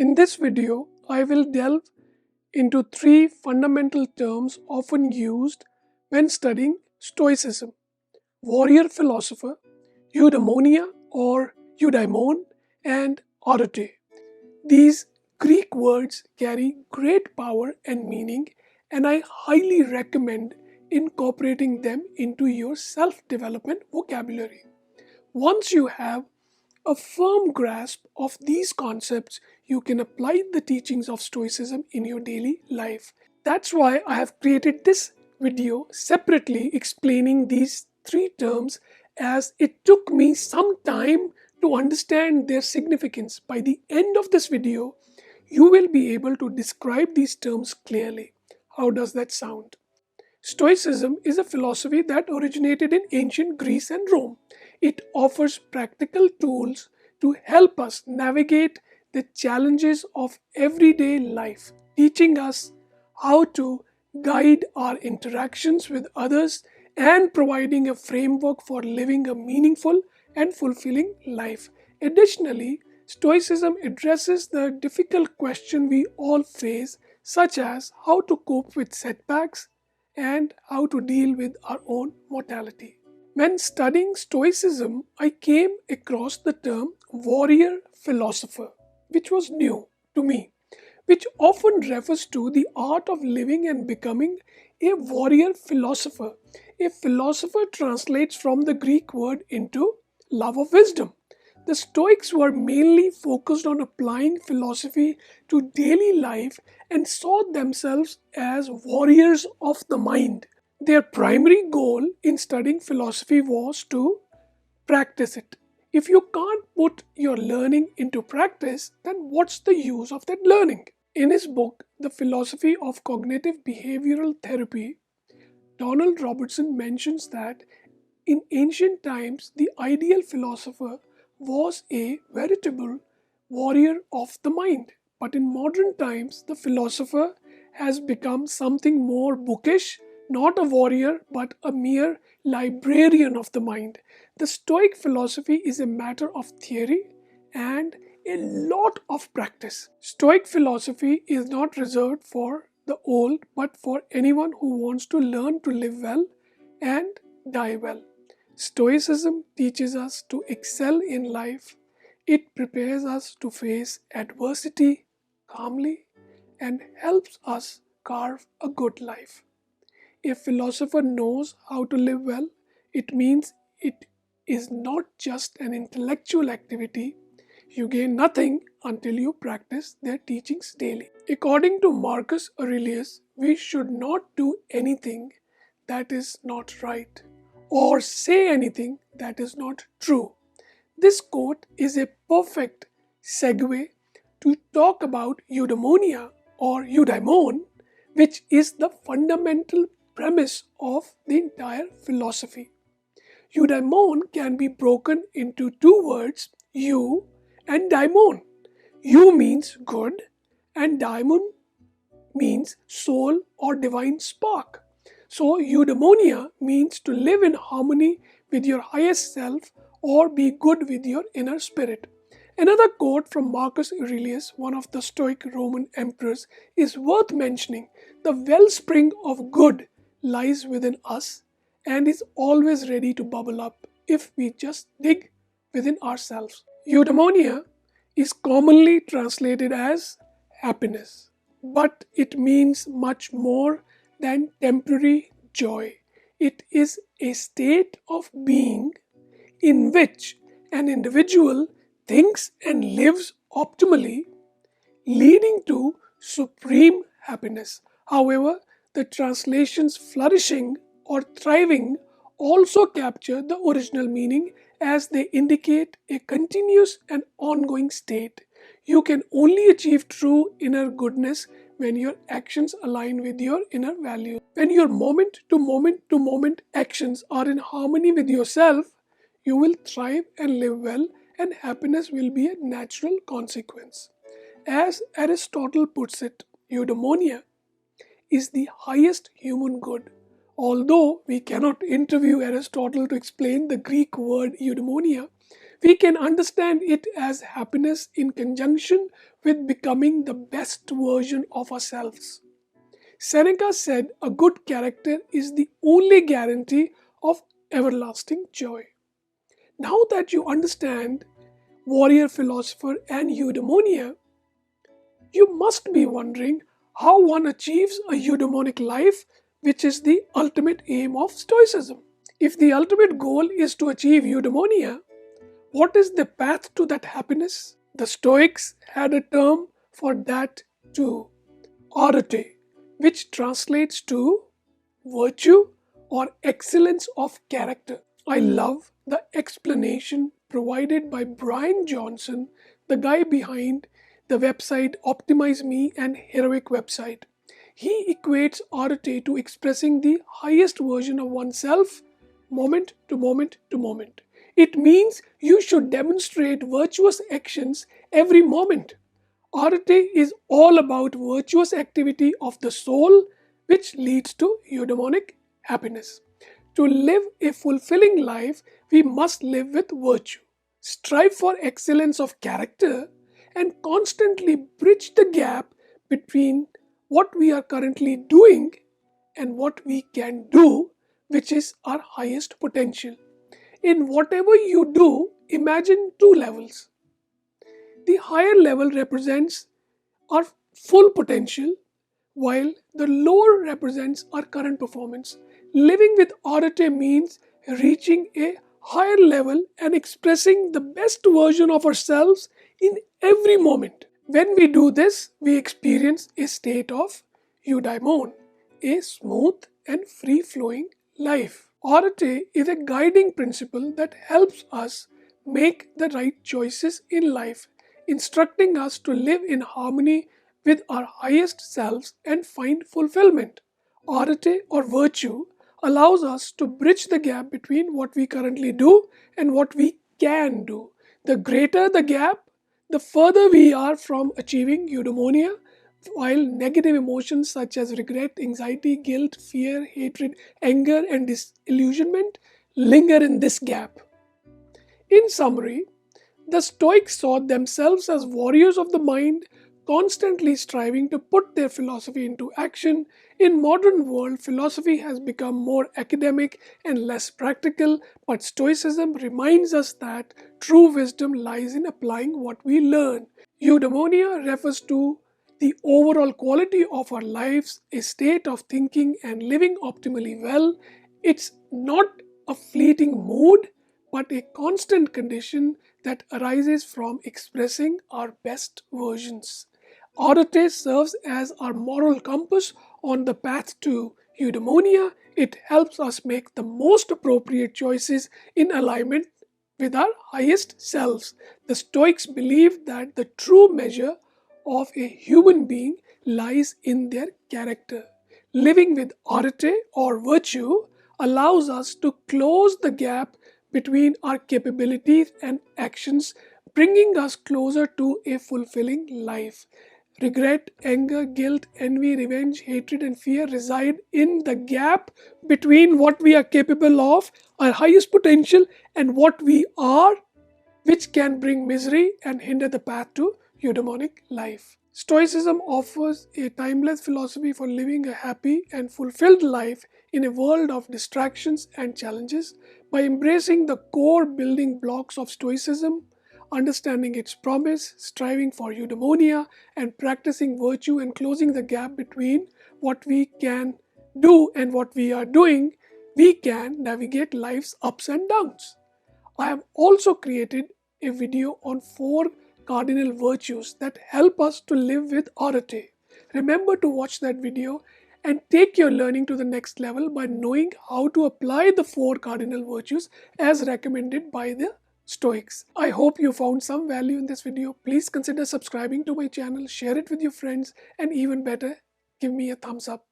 In this video, I will delve into three fundamental terms often used when studying Stoicism: warrior philosopher, Eudaimonia or Eudaimon, and Arete. These Greek words carry great power and meaning, and I highly recommend incorporating them into your self development vocabulary. Once you have a firm grasp of these concepts, you can apply the teachings of Stoicism in your daily life. That's why I have created this video separately explaining these three terms, as it took me some time to understand their significance. By the end of this video, you will be able to describe these terms clearly. How does that sound? Stoicism is a philosophy that originated in ancient Greece and Rome. It offers practical tools to help us navigate the challenges of everyday life, teaching us how to guide our interactions with others and providing a framework for living a meaningful and fulfilling life. Additionally, Stoicism addresses the difficult question we all face, such as how to cope with setbacks and how to deal with our own mortality. When studying Stoicism, I came across the term warrior philosopher, which was new to me, which often refers to the art of living and becoming a warrior philosopher. A philosopher translates from the Greek word into love of wisdom. The Stoics were mainly focused on applying philosophy to daily life and saw themselves as warriors of the mind. Their primary goal in studying philosophy was to practice it. If you can't put your learning into practice, then what's the use of that learning? In his book, The Philosophy of Cognitive Behavioral Therapy, Donald Robertson mentions that in ancient times, the ideal philosopher was a veritable warrior of the mind. But in modern times, the philosopher has become something more bookish, not a warrior, but a mere librarian of the mind. The Stoic philosophy is a matter of theory and a lot of practice. Stoic philosophy is not reserved for the old, but for anyone who wants to learn to live well and die well. Stoicism teaches us to excel in life. It prepares us to face adversity calmly and helps us carve a good life. If a philosopher knows how to live well, it means it is not just an intellectual activity. You gain nothing until you practice their teachings daily. According to Marcus Aurelius, we should not do anything that is not right, or say anything that is not true. This quote is a perfect segue to talk about eudaimonia or eudaimon, which is the fundamental premise of the entire philosophy. Eudaimon can be broken into two words, eu and daimon. Eu means good and daimon means soul or divine spark. So, eudaimonia means to live in harmony with your highest self or be good with your inner spirit. Another quote from Marcus Aurelius, one of the Stoic Roman emperors, is worth mentioning. The wellspring of good lies within us and is always ready to bubble up if we just dig within ourselves. Eudaimonia is commonly translated as happiness, but it means much more than temporary joy. It is a state of being in which an individual thinks and lives optimally, leading to supreme happiness. However, the translations flourishing or thriving also capture the original meaning, as they indicate a continuous and ongoing state. You can only achieve true inner goodness when your actions align with your inner values. When your moment to moment actions are in harmony with yourself, you will thrive and live well, and happiness will be a natural consequence. As Aristotle puts it, eudaimonia is the highest human good. Although we cannot interview Aristotle to explain the Greek word eudaimonia, We can understand it as happiness in conjunction with becoming the best version of ourselves. Seneca said a good character is the only guarantee of everlasting joy. Now that you understand warrior philosopher and eudaimonia, you must be wondering how one achieves a eudaimonic life, which is the ultimate aim of Stoicism. If the ultimate goal is to achieve eudaimonia, what is the path to that happiness? The Stoics had a term for that too, arete, which translates to virtue or excellence of character. I love the explanation provided by Brian Johnson, the guy behind the website Optimize Me and Heroic website. He equates arete to expressing the highest version of oneself moment to moment to moment. It means you should demonstrate virtuous actions every moment. Arete is all about virtuous activity of the soul, which leads to eudaimonic happiness. To live a fulfilling life, we must live with virtue. Strive for excellence of character and constantly bridge the gap between what we are currently doing and what we can do, which is our highest potential. In whatever you do, imagine two levels. The higher level represents our full potential, while the lower represents our current performance. Living with arete means reaching a higher level and expressing the best version of ourselves in every moment. When we do this, we experience a state of eudaimon, a smooth and free-flowing life. Arete is a guiding principle that helps us make the right choices in life, instructing us to live in harmony with our highest selves and find fulfillment. Arete or virtue allows us to bridge the gap between what we currently do and what we can do. The greater the gap, the further we are from achieving eudaimonia, while negative emotions such as regret, anxiety, guilt, fear, hatred, anger, and disillusionment linger in this gap. In summary, the Stoics saw themselves as warriors of the mind, constantly striving to put their philosophy into action. In modern world, philosophy has become more academic and less practical, but Stoicism reminds us that true wisdom lies in applying what we learn. Eudaimonia refers to the overall quality of our lives, a state of thinking and living optimally well. It's not a fleeting mood, but a constant condition that arises from expressing our best versions. Arete serves as our moral compass on the path to eudaimonia. It helps us make the most appropriate choices in alignment with our highest selves. The Stoics believed that the true measure of a human being lies in their character. Living with arete or virtue allows us to close the gap between our capabilities and actions, bringing us closer to a fulfilling life. Regret, anger, guilt, envy, revenge, hatred, and fear reside in the gap between what we are capable of, our highest potential, and what we are, which can bring misery and hinder the path to eudaimonic life. Stoicism offers a timeless philosophy for living a happy and fulfilled life in a world of distractions and challenges. By embracing the core building blocks of Stoicism, understanding its promise, striving for eudaimonia, and practicing virtue and closing the gap between what we can do and what we are doing, we can navigate life's ups and downs. I have also created a video on 4 cardinal virtues that help us to live with arete. Remember to watch that video and take your learning to the next level by knowing how to apply the 4 cardinal virtues as recommended by the Stoics. I hope you found some value in this video. Please consider subscribing to my channel, share it with your friends, and even better, give me a thumbs up.